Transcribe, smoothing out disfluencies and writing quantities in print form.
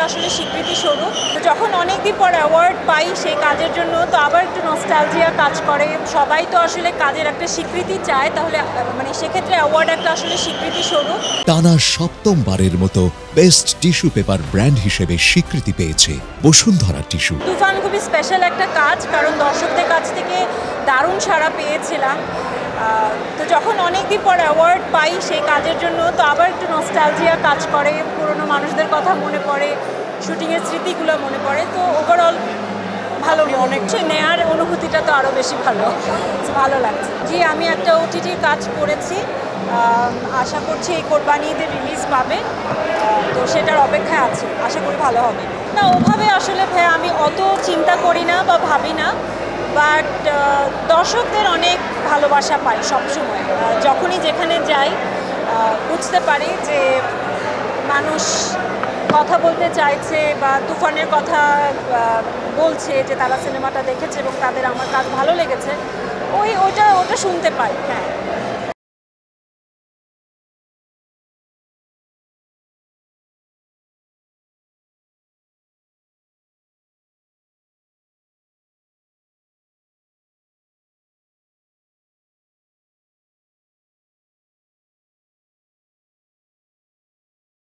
আসলে স্বীকৃতি স্বরূপ। তো যখন অনেকদিন পর অ্যাওয়ার্ড পাই সেই কাজের জন্য, তো আবার একটু নস্টালজিয়া কাজ করে। সবাই তো আসলে কাজের একটা স্বীকৃতি চায়, তাহলে মানে সেক্ষেত্রে অ্যাওয়ার্ড একটা আসলে স্বীকৃতি স্বরূপ। টানা সপ্তমবারের মতো বেস্ট টিস্যু পেপার ব্র্যান্ড হিসেবে স্বীকৃতি পেয়েছে বসুন্ধরা টিস্যু। তুফান খুবই স্পেশাল একটা কাজ, কারণ দর্শকদের কাছ থেকে দারুণ সাড়া পেয়েছিলাম। তো যখন অনেকদিন পর অ্যাওয়ার্ড পাই সেই কাজের জন্য, তো আবার একটু নস্টালজিয়া কাজ করে, পুরনো মানুষদের কথা মনে পড়ে, শুটিংয়ের স্মৃতিগুলো মনে পড়ে। তো ওভারঅল ভালো, অনেক নেয়ার অনুভূতিটা তো আরও বেশি ভালো লাগছে। জি, আমি একটা ওটিটির কাজ করেছি, আশা করছি এই কোরবানি ঈদের রিলিজ পাবে, তো সেটার অপেক্ষায় আছে, আশা করি ভালো হবে। না, ওভাবে আসলে ভাইয়া আমি অত চিন্তা করি না বা ভাবি না, বাট দর্শকদের অনেক ভালোবাসা পাই সবসময়। যখনই যেখানে যাই বুঝতে পারি যে মানুষ কথা বলতে চাইছে বা তুফানের কথা বলছে, যে তারা সিনেমাটা দেখেছে এবং তাদের আমার কাজ ভালো লেগেছে, ওটা শুনতে পাই। হ্যাঁ।